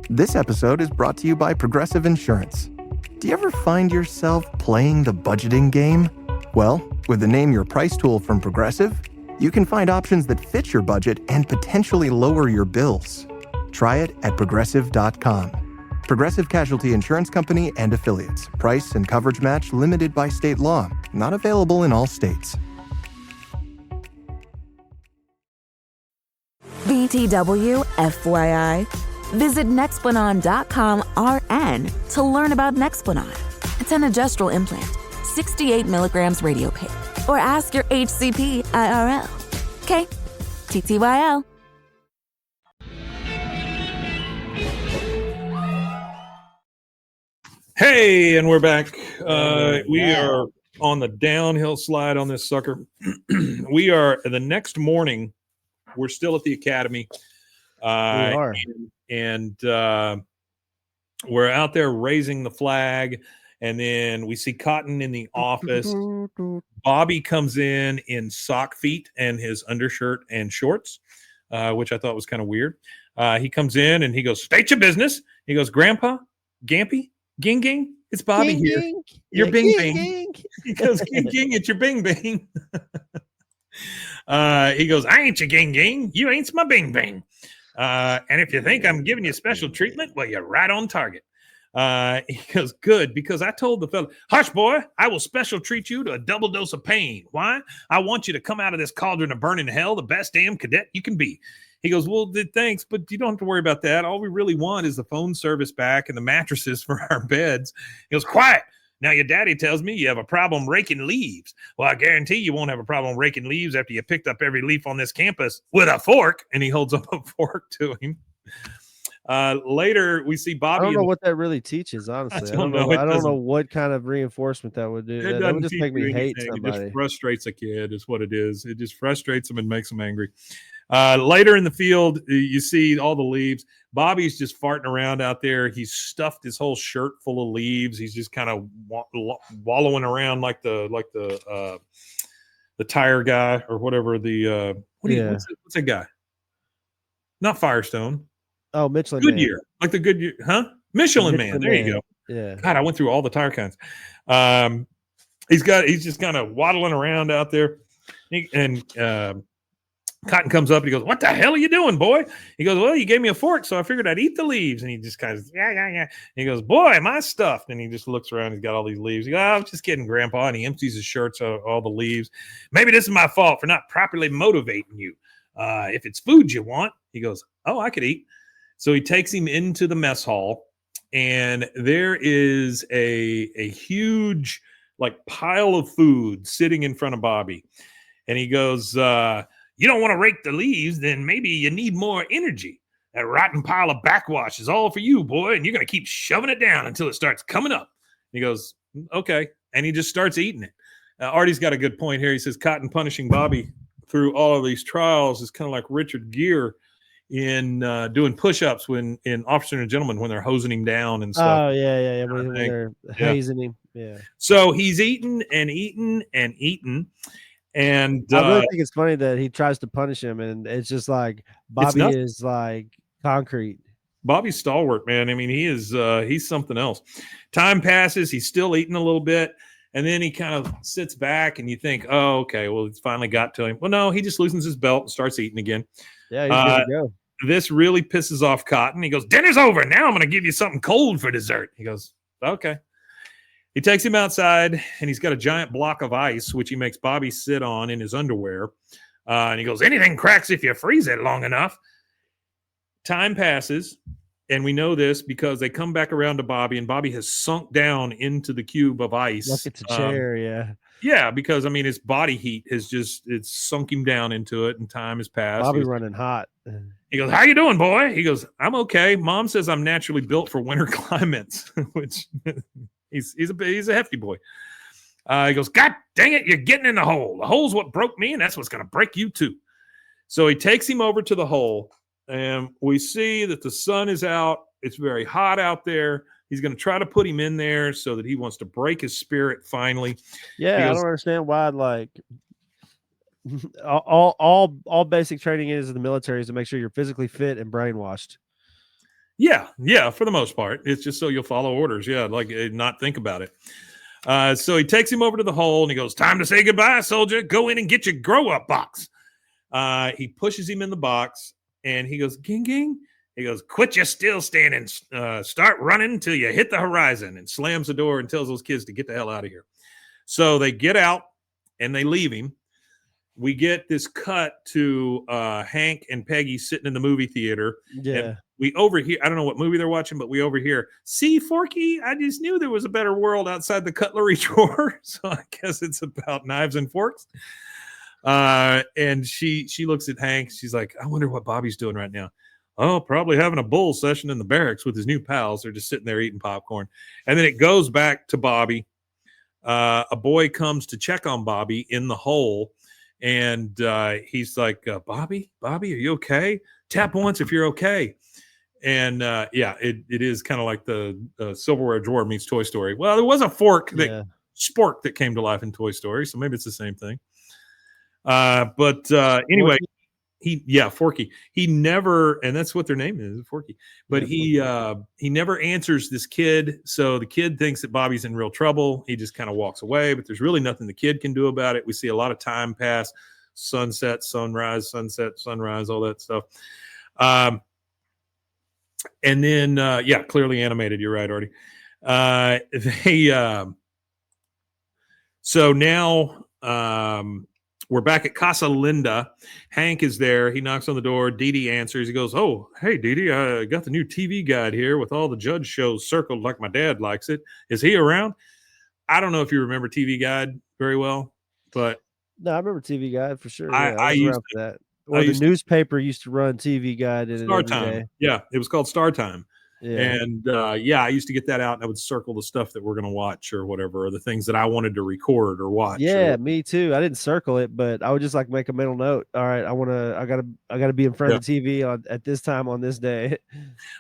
This episode is brought to you by Progressive Insurance. Do you ever find yourself playing the budgeting game? Well, with the Name Your Price tool from Progressive, you can find options that fit your budget and potentially lower your bills. Try it at Progressive.com. Progressive Casualty Insurance Company and Affiliates. Price and coverage match limited by state law. Not available in all states.
BTW FYI. Visit Nexplanon.com RN to learn about Nexplanon. It's an adjustral implant, 68 milligrams radio pain. Or ask your HCP IRL. Okay, TTYL.
Hey, and we're back. We are on the downhill slide on this sucker. We are the next morning. We're still at the academy.
We are.
And we're out there raising the flag. And then we see Cotton in the office. Bobby comes in sock feet and his undershirt and shorts, which I thought was kind of weird. He comes in and he goes, state your business. He goes, Grandpa, Gampy, Ging Ging, it's Bobby
Ging,
here.
ging.
Your Bing
Ging,
Bing.
ging.
He goes, Ging Ging, it's your Bing Bing. He goes, I ain't your Ging Ging. You ain't my Bing Bing. And if you think I'm giving you special treatment, well, you're right on target. He goes, good, because I told the fella, hush, boy, I will special treat you to a double dose of pain. Why? I want you to come out of this cauldron of burning hell the best damn cadet you can be. He goes, well, thanks, but you don't have to worry about that. All we really want is the phone service back and the mattresses for our beds. He goes, quiet. Now, your daddy tells me you have a problem raking leaves. Well, I guarantee you won't have a problem raking leaves after you picked up every leaf on this campus with a fork. And he holds up a fork to him. Later, we see Bobby.
I don't know what that really teaches, honestly. I don't know what kind of reinforcement that would do. That would just make me hate somebody.
It just frustrates a kid, is what it is. It just frustrates them and makes them angry. Later in the field, you see all the leaves. Bobby's just farting around out there. He's stuffed his whole shirt full of leaves. He's just kind of wallowing around like the tire guy or whatever. What's that guy? Not Firestone.
Oh, Michelin
Goodyear. Like the Goodyear, huh? Michelin Man. There you go.
Yeah.
God, I went through all the tire kinds. He's just kind of waddling around out there. Cotton comes up and he goes, what the hell are you doing, boy? He goes, well, you gave me a fork, so I figured I'd eat the leaves. And he just kind of, yeah. He goes, boy, am I stuffed? And he just looks around. He's got all these leaves. He goes, I'm just kidding, Grandpa. And he empties his shirts of all the leaves. Maybe this is my fault for not properly motivating you. If it's food you want, he goes, oh, I could eat. So he takes him into the mess hall, and there is a huge pile of food sitting in front of Bobby. And he goes, you don't want to rake the leaves, then maybe you need more energy. That rotten pile of backwash is all for you, boy, and you're going to keep shoving it down until it starts coming up. He goes, okay, and he just starts eating it. Artie's got a good point here. He says Cotton punishing Bobby through all of these trials is kind of like Richard Gere in doing push-ups in Officer and Gentleman when they're hosing him down and stuff.
Oh, yeah. When they're hazing him. Yeah.
So he's eating and eating and eating. And
I really think it's funny that he tries to punish him, and it's just like Bobby is like concrete.
Bobby's stalwart, man. I mean, he's something else. Time passes. He's still eating a little bit. And then he kind of sits back and you think, oh, okay, well, it's finally got to him. Well, no, he just loosens his belt and starts eating again.
Yeah, he's good to go.
This really pisses off Cotton. He goes, dinner's over. Now I'm going to give you something cold for dessert. He goes, okay. He takes him outside, and he's got a giant block of ice, which he makes Bobby sit on in his underwear. And he goes, anything cracks if you freeze it long enough. Time passes, and we know this because they come back around to Bobby, and Bobby has sunk down into the cube of ice.
Like it's a chair, yeah.
Yeah, because, I mean, his body heat has it's sunk him down into it, and time has passed.
Bobby running hot.
He goes, how you doing, boy? He goes, I'm okay. Mom says I'm naturally built for winter climates, which he's a hefty boy. He goes, God dang it, you're getting in the hole. The hole's what broke me, and that's what's going to break you too. So he takes him over to the hole, and we see that the sun is out. It's very hot out there. He's going to try to put him in there so that he wants to break his spirit finally.
Yeah, I don't understand why, like, all basic training is in the military is to make sure you're physically fit and brainwashed.
Yeah, for the most part. It's just so you'll follow orders. Yeah, like not think about it. So he takes him over to the hole, and he goes, time to say goodbye, soldier. Go in and get your grow-up box. He pushes him in the box, and he goes, ging, ging. He goes, quit your still standing, start running until you hit the horizon, and slams the door and tells those kids to get the hell out of here. So they get out, and they leave him. We get this cut to Hank and Peggy sitting in the movie theater.
Yeah.
And we overhear, I don't know what movie they're watching, but we overhear, see, Forky, I just knew there was a better world outside the cutlery drawer. So I guess it's about knives and forks. And she looks at Hank. She's like, I wonder what Bobby's doing right now. Oh, probably having a bull session in the barracks with his new pals. They're just sitting there eating popcorn. And then it goes back to Bobby. A boy comes to check on Bobby in the hole. And he's like, Bobby, are you okay? Tap once if you're okay. And it is kind of like the silverware drawer meets Toy Story. Well, there was a spork that came to life in Toy Story, so maybe it's the same thing. But anyway, Forky. He never, and that's what their name is, Forky. But he never answers this kid, so the kid thinks that Bobby's in real trouble. He just kind of walks away, but there's really nothing the kid can do about it. We see a lot of time pass, sunset, sunrise, all that stuff. And then clearly animated. You're right, Artie. So now we're back at Casa Linda. Hank is there. He knocks on the door. Dee Dee answers. He goes, oh, hey, Dee Dee, I got the new TV guide here with all the judge shows circled like my dad likes it. Is he around? I don't know if you remember TV Guide very well, but
no, I remember TV Guide for sure.
I used
that. Or the newspaper used to run TV Guide in
Star
it every
Time.
day.
Yeah, it was called Star Time.
Yeah.
And I used to get that out, and I would circle the stuff that we're going to watch or whatever, or the things that I wanted to record or watch.
Yeah, me too. I didn't circle it, but I would just like make a mental note. All right, I gotta be in front of the TV at this time on this day.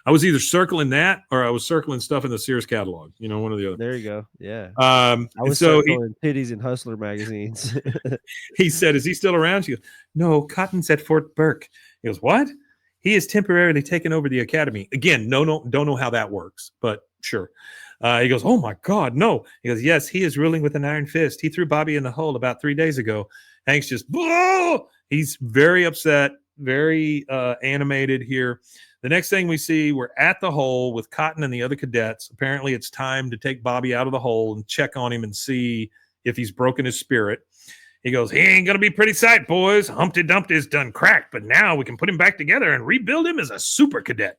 I was either circling that or I was circling stuff in the Sears catalog. One or the other.
There you go. Yeah.
I
was circling titties in Hustler magazines.
He said, "Is he still around?" She goes, "No, Cotton's at Fort Burke." He goes, "What?" He has temporarily taken over the academy. Again, don't know how that works, but sure. He goes, oh, my God, no. He goes, yes, he is ruling with an iron fist. He threw Bobby in the hole about 3 days ago. Hank's just, whoa! He's very upset, very animated here. The next thing we see, we're at the hole with Cotton and the other cadets. Apparently, it's time to take Bobby out of the hole and check on him and see if he's broken his spirit. He goes, he ain't going to be pretty sight, boys. Humpty Dumpty's done cracked, but now we can put him back together and rebuild him as a super cadet.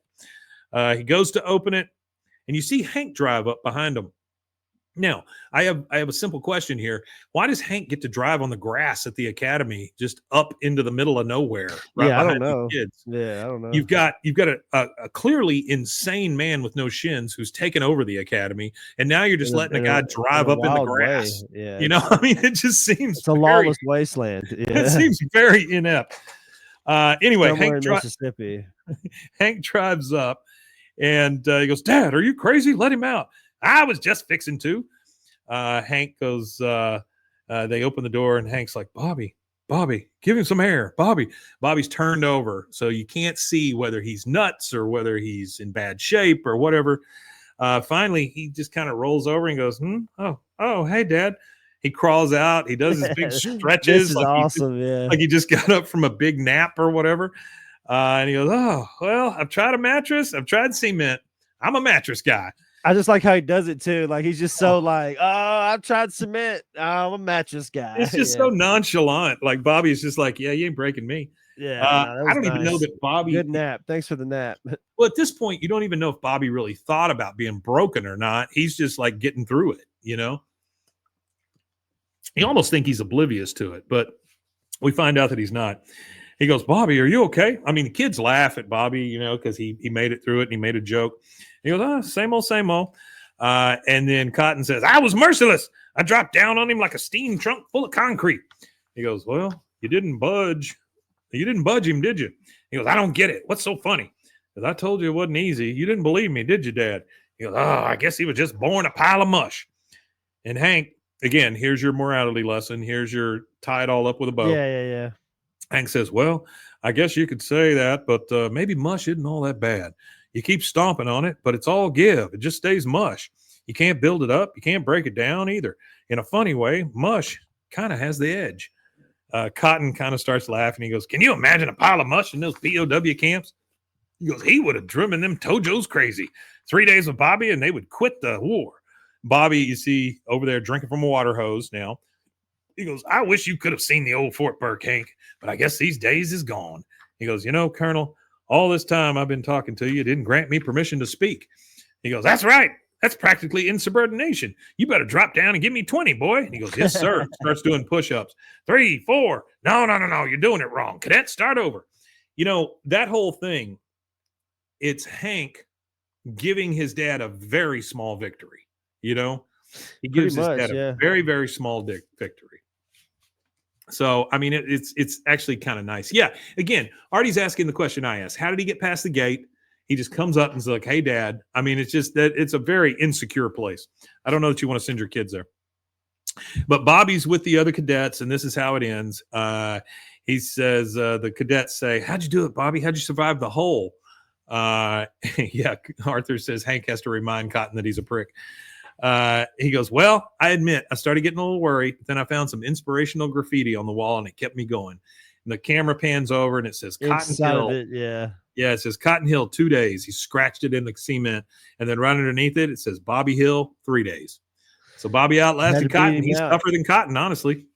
He goes to open it, and you see Hank drive up behind him. Now, I have a simple question here. Why does Hank get to drive on the grass at the academy just up into the middle of nowhere? Right,
I don't know. Kids? Yeah, I don't know.
You've got a clearly insane man with no shins who's taken over the academy, and now you're just letting a guy drive up in the grass.
Yeah.
I mean, it just seems
it's a lawless wasteland. Yeah.
It seems very inept. Anyway,
Mississippi.
Hank drives up, and he goes, Dad, are you crazy? Let him out. I was just fixing to. Hank goes, they open the door, and Hank's like, Bobby, Bobby, give him some air. Bobby's turned over, so you can't see whether he's nuts or whether he's in bad shape or whatever. Finally, he just kind of rolls over and goes, oh, hey, Dad. He crawls out. He does his big stretches.
This is awesome,
like he just got up from a big nap or whatever. And he goes, oh, well, I've tried a mattress. I've tried cement. I'm a mattress guy.
I just like how he does it too. Like he's just so like, oh, I've tried cement. Oh, I'm a mattress guy.
It's just so nonchalant. Like Bobby's just like, yeah, you ain't breaking me.
Yeah,
I don't even know that Bobby.
Good nap. Thanks for the nap.
Well, at this point, you don't even know if Bobby really thought about being broken or not. He's just like getting through it, you know. You almost think he's oblivious to it, but we find out that he's not. He goes, Bobby, are you okay? I mean, the kids laugh at Bobby, you know, because he made it through it and he made a joke. He goes, oh, same old, same old. And then Cotton says, I was merciless. I dropped down on him like a steam trunk full of concrete. He goes, well, you didn't budge. You didn't budge him, did you? He goes, I don't get it. What's so funny? Because I told you it wasn't easy. You didn't believe me, did you, Dad? He goes, oh, I guess he was just born a pile of mush. And Hank, again, here's your morality lesson. Here's your tie it all up with a bow.
Yeah.
Hank says, well, I guess you could say that, but maybe mush isn't all that bad. You keep stomping on it, but it's all give. It just stays mush. You can't build it up. You can't break it down either. In a funny way, mush kind of has the edge. Cotton kind of starts laughing. He goes, can you imagine a pile of mush in those POW camps? He goes, he would have driven them Tojos crazy. 3 days with Bobby, and they would quit the war. Bobby, you see over there drinking from a water hose now. He goes, I wish you could have seen the old Fort Burke, Hank, but I guess these days is gone. He goes, you know, Colonel, all this time I've been talking to you didn't grant me permission to speak. He goes, that's right. That's practically insubordination. You better drop down and give me 20, boy. And he goes, yes, sir. Starts doing push-ups. 3, 4. No. You're doing it wrong. Cadet, start over. You know, that whole thing, it's Hank giving his dad a very small victory. You know, he gives his dad a very, very small victory. So, I mean, it's actually kind of nice. Yeah. Again, Artie's asking the question I asked. How did he get past the gate? He just comes up and is like, hey, Dad. I mean, it's just that it's a very insecure place. I don't know that you want to send your kids there. But Bobby's with the other cadets, and this is how it ends. He says, the cadets say, how'd you do it, Bobby? How'd you survive the hole? Yeah, Arthur says Hank has to remind Cotton that he's a prick. He goes, well, I admit I started getting a little worried, but then I found some inspirational graffiti on the wall and it kept me going. And the camera pans over and it says Cotton Hill. Yeah, it says Cotton Hill 2 days. He scratched it in the cement, and then right underneath it, it says Bobby Hill 3 days. So Bobby outlasted Cotton. He's tougher than Cotton, honestly.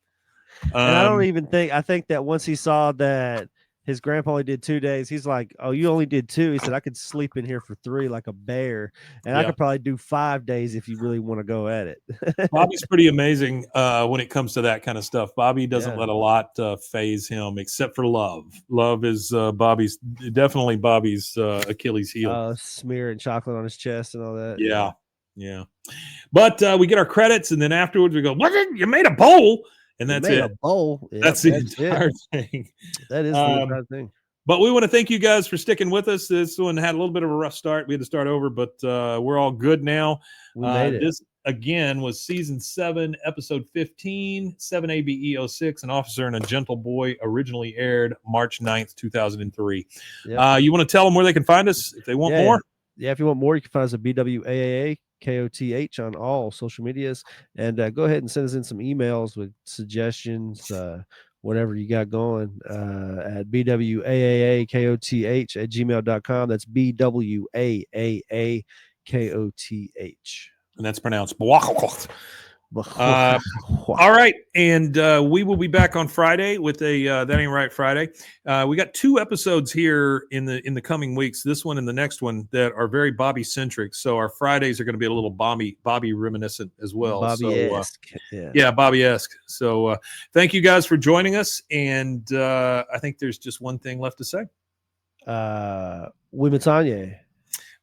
And I don't even think, I think that once he saw that his grandpa only did 2 days, he's like, oh, you only did 2. He said, I could sleep in here for 3 like a bear. And I could probably do 5 days if you really want to go at it.
Bobby's pretty amazing when it comes to that kind of stuff. Bobby doesn't let a lot phase him except for love. Love is definitely Bobby's Achilles heel.
Smearing chocolate on his chest and all that.
Yeah. But we get our credits, and then afterwards we go, what? You made a bowl? And that's it.
A bowl. Yep,
that's the entire thing.
That is the entire thing.
But we want to thank you guys for sticking with us. This one had a little bit of a rough start. We had to start over, but we're all good now.
We made it.
This, again, was season 7, episode 15, 7ABE06, An Officer and a Gentle Boy, originally aired March 9th, 2003. Yep. You want to tell them where they can find us if they want more?
Yeah, if you want more, you can find us at BWAAA. KOTH on all social medias, and go ahead and send us in some emails with suggestions, whatever you got going, at BWAAAKOTH at gmail.com. That's BWAAAKOTH.
And that's pronounced all right, and we will be back on Friday with a That Ain't Right Friday. We got 2 episodes here in the coming weeks, this one and the next one, that are very Bobby centric. So our Fridays are going to be a little Bobby reminiscent as well.
Bobby-esque.
Bobby-esque. So thank you guys for joining us, and I think there's just one thing left to say.
Wimatanye.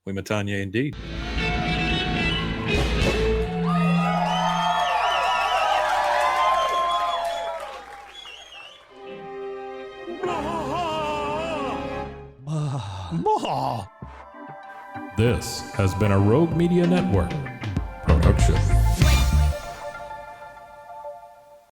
Wimatanye indeed. This has been a Rogue Media Network production.